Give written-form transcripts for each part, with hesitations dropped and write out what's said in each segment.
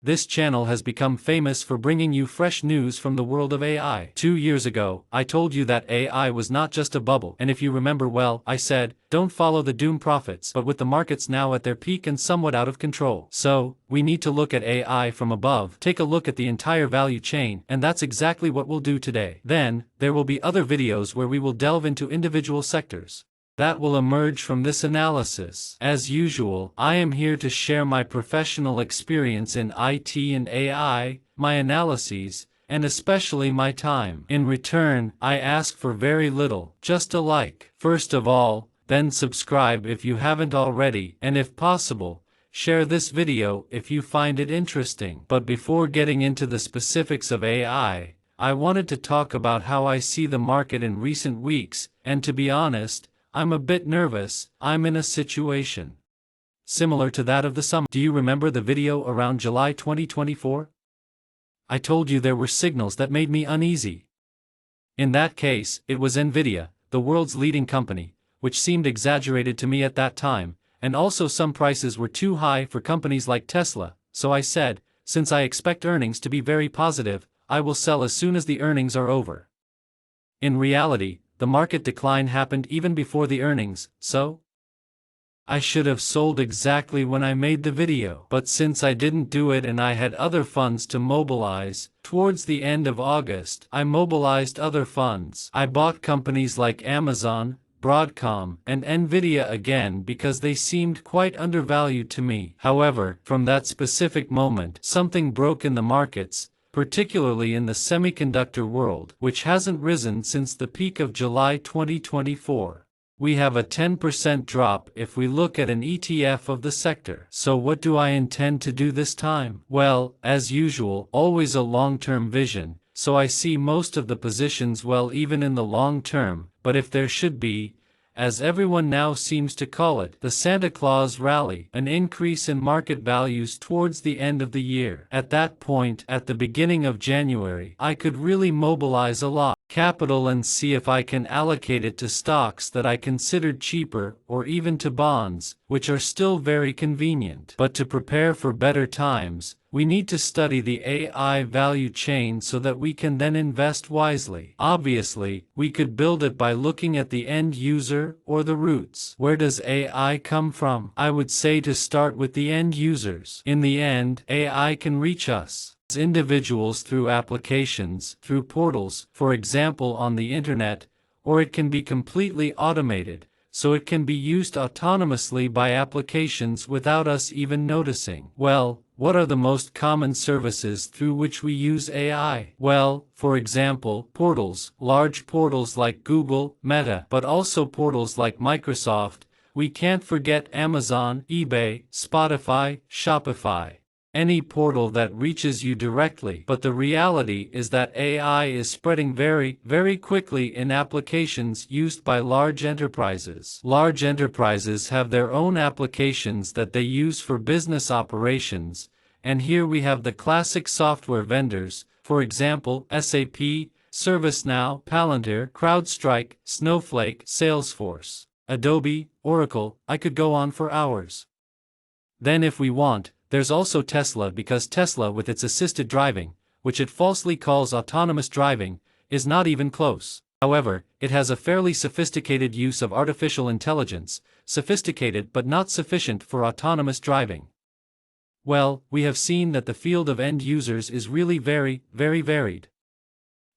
This channel has become famous for bringing you fresh news from the world of AI. 2 years ago, I told you that AI was not just a bubble, and if you remember well, I said, don't follow the doom prophets. But with the markets now at their peak and somewhat out of control, so we need to look at AI from above, take a look at the entire value chain, and that's exactly what we'll do today. Then, there will be other videos where we will delve into individual sectors that will emerge from this analysis. As usual, I am here to share my professional experience in IT and AI, my analyses, and especially my time. In return, I ask for very little, just a like. First of all, then subscribe if you haven't already, and if possible, share this video if you find it interesting. But before getting into the specifics of AI, I wanted to talk about how I see the market in recent weeks, and to be honest, I'm a bit nervous. I'm in a situation similar to that of the summer. Do you remember the video around July 2024? I told you there were signals that made me uneasy. In that case, it was NVIDIA, the world's leading company, which seemed exaggerated to me at that time, and also some prices were too high for companies like Tesla, so I said, since I expect earnings to be very positive, I will sell as soon as the earnings are over. In reality, the market decline happened even before the earnings, so I should have sold exactly when I made the video. But since I didn't do it and I had other funds to mobilize, towards the end of August, I mobilized other funds. I bought companies like Amazon, Broadcom, and NVIDIA again because they seemed quite undervalued to me. However, from that specific moment, something broke in the markets, particularly in the semiconductor world, which hasn't risen since the peak of July 2024. We have a 10% drop if we look at an ETF of the sector. So what do I intend to do this time? Well, as usual, always a long-term vision, so I see most of the positions well even in the long term, but if there should be, as everyone now seems to call it, the Santa Claus rally, an increase in market values towards the end of the year. At that point, at the beginning of January, I could really mobilize a lot of capital and see if I can allocate it to stocks that I considered cheaper, or even to bonds, which are still very convenient. But to prepare for better times, we need to study the AI value chain so that we can then invest wisely. Obviously, we could build it by looking at the end user or the roots. Where does AI come from? I would say to start with the end users. In the end, AI can reach us as individuals through applications, through portals, for example on the internet, or it can be completely automated, so it can be used autonomously by applications without us even noticing. Well, what are the most common services through which we use AI? Well, for example, portals, large portals like Google, Meta, but also portals like Microsoft. We can't forget Amazon, eBay, Spotify, Shopify. Any portal that reaches you directly. But the reality is that AI is spreading very, very quickly in applications used by large enterprises. Large enterprises have their own applications that they use for business operations, and here we have the classic software vendors, for example, SAP, ServiceNOw, Palantir, CrowdStrike, Snowflake, Salesforce, Adobe, Oracle. I could go on for hours. Then if we want, there's also Tesla, because Tesla, with its assisted driving, which it falsely calls autonomous driving, is not even close. However, it has a fairly sophisticated use of artificial intelligence, sophisticated but not sufficient for autonomous driving. Well, we have seen that the field of end users is really very, very varied.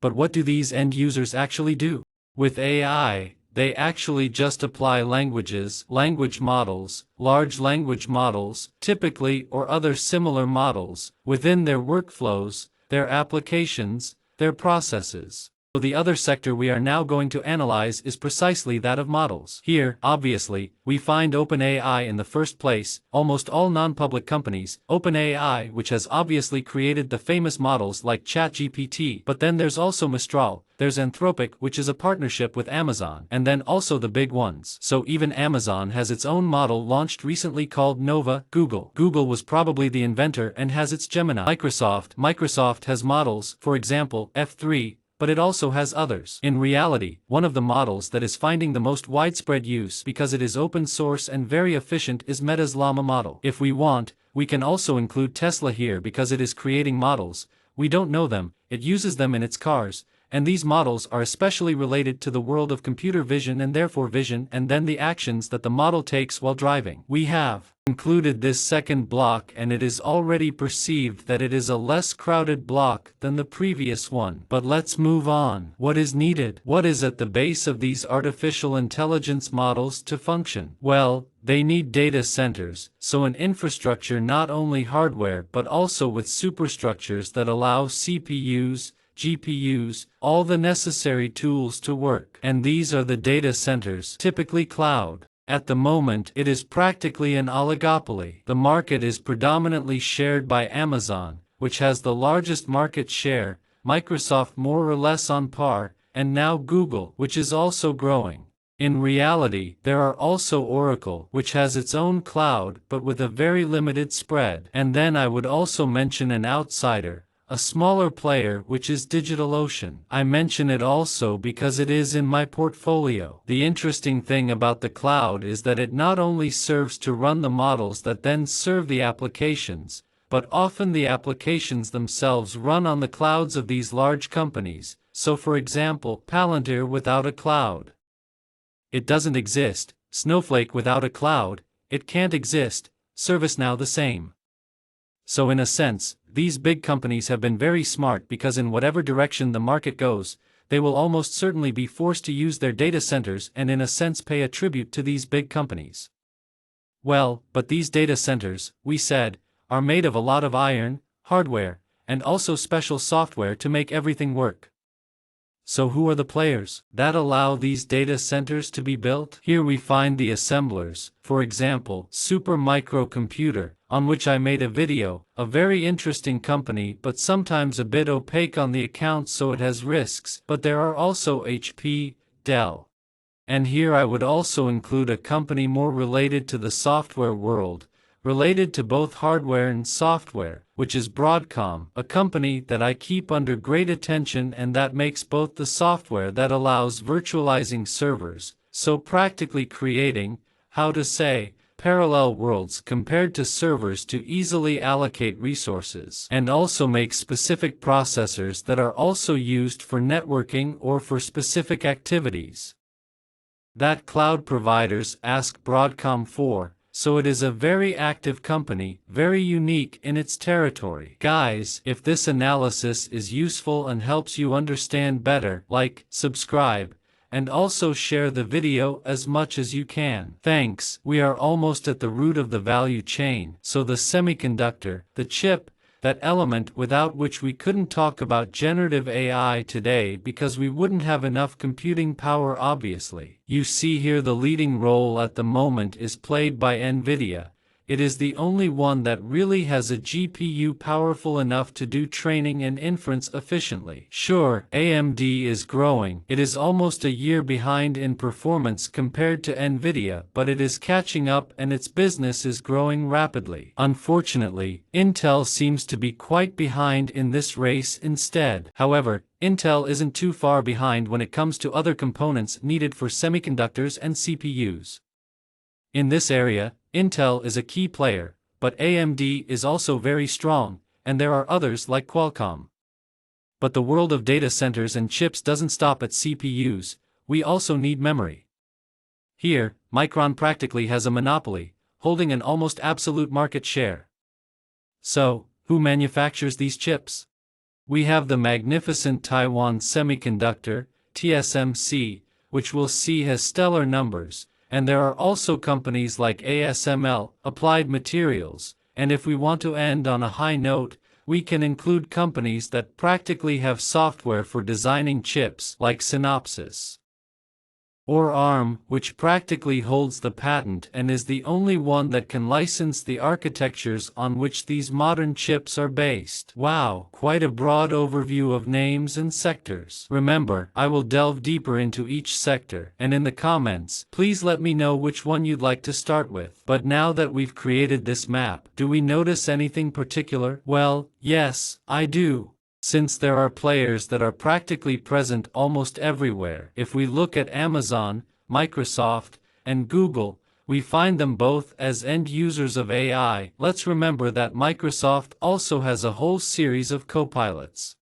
But what do these end users actually do? With AI, they actually just apply languages, language models, large language models, typically, or other similar models, within their workflows, their applications, their processes. So the other sector we are now going to analyze is precisely that of models. Here, obviously, we find OpenAI in the first place, almost all non-public companies, OpenAI, which has obviously created the famous models like ChatGPT, but then there's also Mistral, there's Anthropic, which is a partnership with Amazon, and then also the big ones. So even Amazon has its own model launched recently called Nova. Google was probably the inventor and has its Gemini. Microsoft has models, for example, F3, but it also has others. In reality, one of the models that is finding the most widespread use because it is open source and very efficient is Meta's Llama model. If we want, We can also include Tesla here because it is creating models. We don't know them, it uses them in its cars, and these models are especially related to the world of computer vision and therefore vision and then the actions that the model takes while driving. We have included this second block and it is already perceived that it is a less crowded block than the previous one. But let's move on. What is needed? What is at the base of these artificial intelligence models to function? Well, they need data centers, so an infrastructure not only hardware but also with superstructures that allow CPUs, GPUs, all the necessary tools to work. And these are the data centers, typically cloud. At the moment, it is practically an oligopoly. The market is predominantly shared by Amazon, which has the largest market share, Microsoft more or less on par, and now Google, which is also growing. In reality, there are also Oracle, which has its own cloud but with a very limited spread. And then I would also mention an outsider, a smaller player, which is DigitalOcean. I mention it also because it is in my portfolio. The interesting thing about the cloud is that it not only serves to run the models that then serve the applications, but often the applications themselves run on the clouds of these large companies. So for example, Palantir without a cloud, it doesn't exist. Snowflake without a cloud, it can't exist. ServiceNOW the same. So in a sense, these big companies have been very smart because in whatever direction the market goes, they will almost certainly be forced to use their data centers and in a sense pay a tribute to these big companies. Well, but these data centers, we said, are made of a lot of iron, hardware, and also special software to make everything work. So who are the players that allow these data centers to be built? Here we find the assemblers, for example, Supermicro Computer, on which I made a video, a very interesting company but sometimes a bit opaque on the accounts so it has risks, but there are also HP, Dell. And here I would also include a company more related to the software world, related to both hardware and software, which is Broadcom, a company that I keep under great attention and that makes both the software that allows virtualizing servers, so practically creating, how to say, parallel worlds compared to servers to easily allocate resources, and also make specific processors that are also used for networking or for specific activities that cloud providers ask Broadcom for. So it is a very active company, very unique in its territory. Guys, if this analysis is useful and helps you understand better, like, subscribe, and also share the video as much as you can. Thanks. We are almost at the root of the value chain, so the semiconductor, the chip, that element without which we couldn't talk about generative AI today because we wouldn't have enough computing power obviously. You see here the leading role at the moment is played by NVIDIA. It is the only one that really has a GPU powerful enough to do training and inference efficiently. Sure, AMD is growing. It is almost a year behind in performance compared to NVIDIA, but it is catching up and its business is growing rapidly. Unfortunately, Intel seems to be quite behind in this race instead. However, Intel isn't too far behind when it comes to other components needed for semiconductors and CPUs. In this area, Intel is a key player, but AMD is also very strong, and there are others like Qualcomm. But the world of data centers and chips doesn't stop at CPUs, we also need memory. Here, Micron practically has a monopoly, holding an almost absolute market share. So, who manufactures these chips? We have the magnificent Taiwan Semiconductor, TSMC, which we'll see has stellar numbers. And there are also companies like ASML, Applied Materials, and if we want to end on a high note, we can include companies that practically have software for designing chips like Synopsys. Or ARM, which practically holds the patent and is the only one that can license the architectures on which these modern chips are based. Wow, quite a broad overview of names and sectors. Remember, I will delve deeper into each sector, and in the comments, please let me know which one you'd like to start with. But now that we've created this map, do we notice anything particular? Well, yes, I do. Since there are players that are practically present almost everywhere. If we look at Amazon, Microsoft, and Google, We find them both as end users of AI. Let's remember that Microsoft also has a whole series of copilots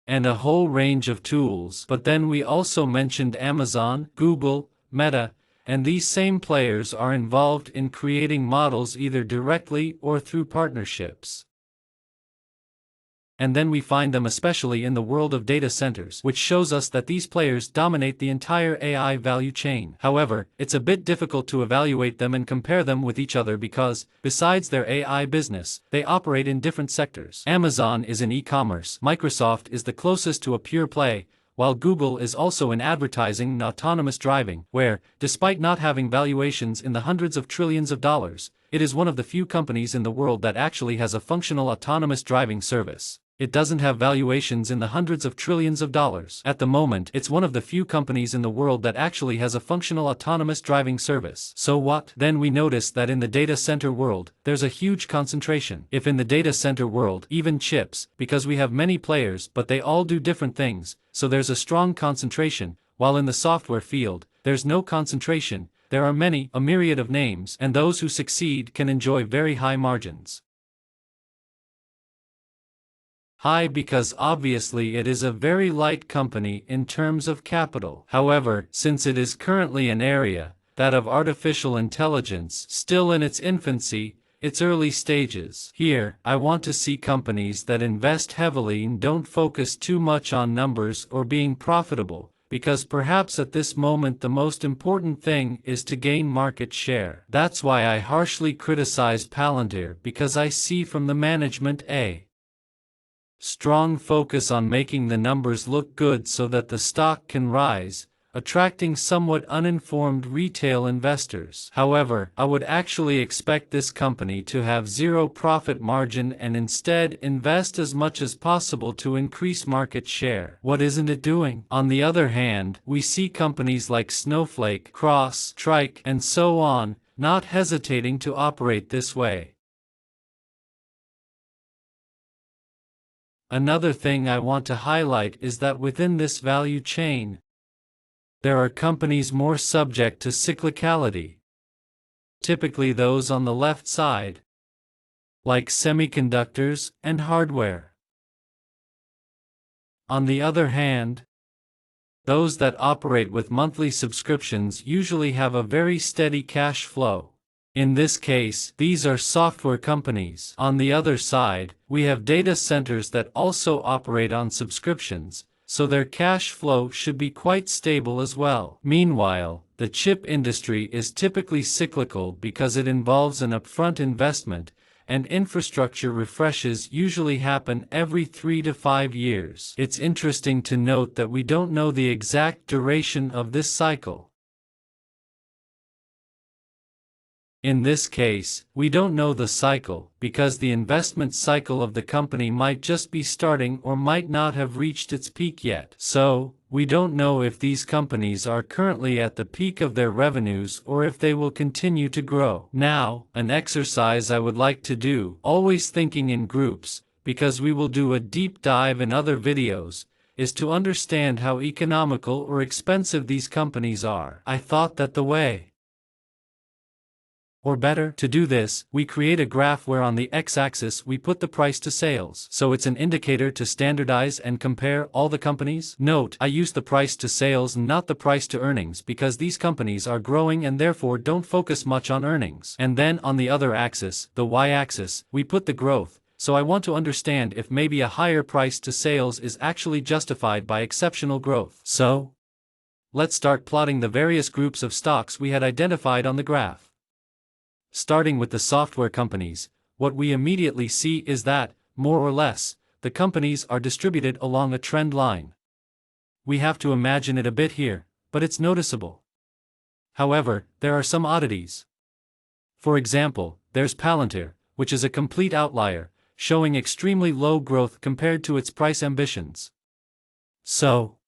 and a whole range of tools. But then we also mentioned Amazon, Google, Meta, and these same players are involved in creating models either directly or through partnerships. And then we find them especially in the world of data centers, which shows us that these players dominate the entire AI value chain. However, it's a bit difficult to evaluate them and compare them with each other because, besides their AI business, they operate in different sectors. Amazon is in e-commerce, Microsoft is the closest to a pure play, while Google is also in advertising and autonomous driving, where, despite not having valuations in the hundreds of trillions of dollars, it is one of the few companies in the world that actually has a functional autonomous driving service. It doesn't have valuations in the hundreds of trillions of dollars. At the moment, it's one of the few companies in the world that actually has a functional autonomous driving service. So what? Then we notice that in the data center world, there's a huge concentration. If in the data center world, even chips, because we have many players but they all do different things, so there's a strong concentration, while in the software field, there's no concentration, there are many, a myriad of names, and those who succeed can enjoy very high margins. High because obviously it is a very light company in terms of capital. However, since it is currently an area, that of artificial intelligence, still in its infancy, its early stages. Here, I want to see companies that invest heavily and don't focus too much on numbers or being profitable, because perhaps at this moment the most important thing is to gain market share. That's why I harshly criticized Palantir, because I see from the management a strong focus on making the numbers look good so that the stock can rise, attracting somewhat uninformed retail investors. However, I would actually expect this company to have zero profit margin and instead invest as much as possible to increase market share. What isn't it doing? On the other hand, we see companies like Snowflake, Cross, Trike, and so on, not hesitating to operate this way. Another thing I want to highlight is that within this value chain, there are companies more subject to cyclicality, typically those on the left side, like semiconductors and hardware. On the other hand, those that operate with monthly subscriptions usually have a very steady cash flow. In this case, these are software companies. On the other side, we have data centers that also operate on subscriptions, so their cash flow should be quite stable as well. Meanwhile, the chip industry is typically cyclical because it involves an upfront investment, and infrastructure refreshes usually happen every 3 to 5 years. It's interesting to note that we don't know the exact duration of this cycle. In this case, we don't know the cycle, because the investment cycle of the company might just be starting or might not have reached its peak yet. So, we don't know if these companies are currently at the peak of their revenues or if they will continue to grow. Now, an exercise I would like to do, always thinking in groups, because we will do a deep dive in other videos, is to understand how economical or expensive these companies are. I thought that the way, or better, to do this, we create a graph where on the x-axis we put the price to sales. So it's an indicator to standardize and compare all the companies. Note, I use the price to sales and not the price to earnings because these companies are growing and therefore don't focus much on earnings. And then on the other axis, the y-axis, we put the growth. So I want to understand if maybe a higher price to sales is actually justified by exceptional growth. So, let's start plotting the various groups of stocks we had identified on the graph. Starting with the software companies, what we immediately see is that, more or less, the companies are distributed along a trend line. We have to imagine it a bit here, but it's noticeable. However, there are some oddities. For example, there's Palantir, which is a complete outlier, showing extremely low growth compared to its price ambitions. So,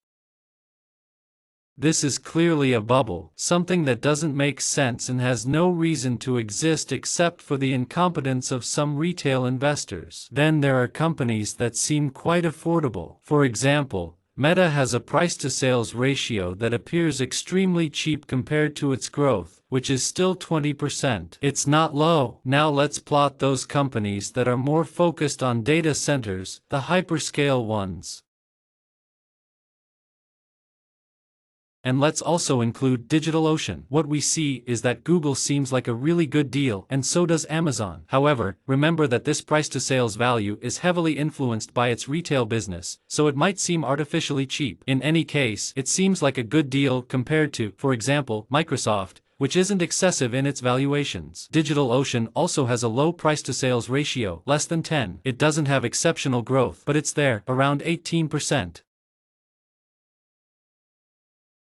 this is clearly a bubble, something that doesn't make sense and has no reason to exist except for the incompetence of some retail investors. Then there are companies that seem quite affordable. For example, Meta has a price-to-sales ratio that appears extremely cheap compared to its growth, which is still 20%. It's not low. Now let's plot those companies that are more focused on data centers, the hyperscale ones. And let's also include DigitalOcean. What we see is that Google seems like a really good deal, and so does Amazon. However, remember that this price-to-sales value is heavily influenced by its retail business, so it might seem artificially cheap. In any case, it seems like a good deal compared to, for example, Microsoft, which isn't excessive in its valuations. DigitalOcean also has a low price-to-sales ratio, less than 10. It doesn't have exceptional growth, but it's there, around 18%.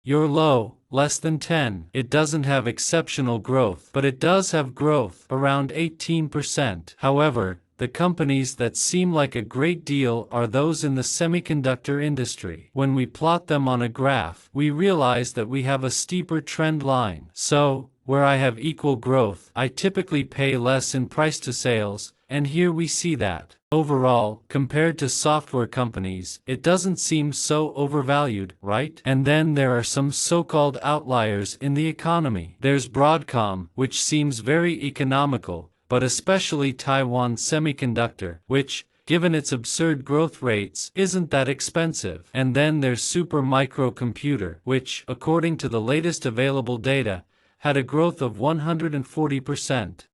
You're low, less than 10. It doesn't have exceptional growth, but it does have growth, around 18%. However, the companies that seem like a great deal are those in the semiconductor industry. When we plot them on a graph, we realize that we have a steeper trend line. So, where I have equal growth, I typically pay less in price to sales, and here we see that. Overall, compared to software companies, it doesn't seem so overvalued, right? And then there are some so-called outliers in the economy. There's Broadcom, which seems very economical, but especially Taiwan Semiconductor, which, given its absurd growth rates, isn't that expensive. And then there's Super Microcomputer, which, according to the latest available data, had a growth of 140%.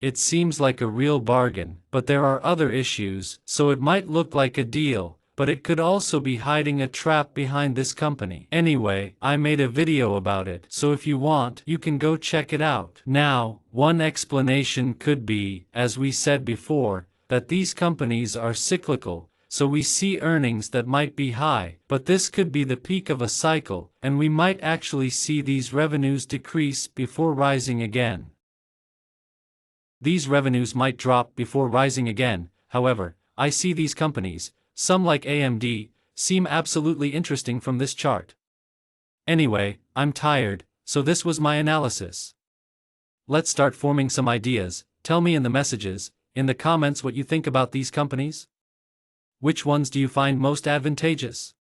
It seems like a real bargain, but there are other issues, so it might look like a deal, but it could also be hiding a trap behind this company. Anyway, I made a video about it, so if you want, you can go check it out. Now, one explanation could be, as we said before, that these companies are cyclical, so we see earnings that might be high, but this could be the peak of a cycle, and we might actually see these revenues decrease before rising again. These revenues might drop before rising again. However, I see these companies, some like AMD, seem absolutely interesting from this chart. Anyway, I'm tired, so this was my analysis. Let's start forming some ideas. Tell me in the messages, in the comments what you think about these companies. Which ones do you find most advantageous?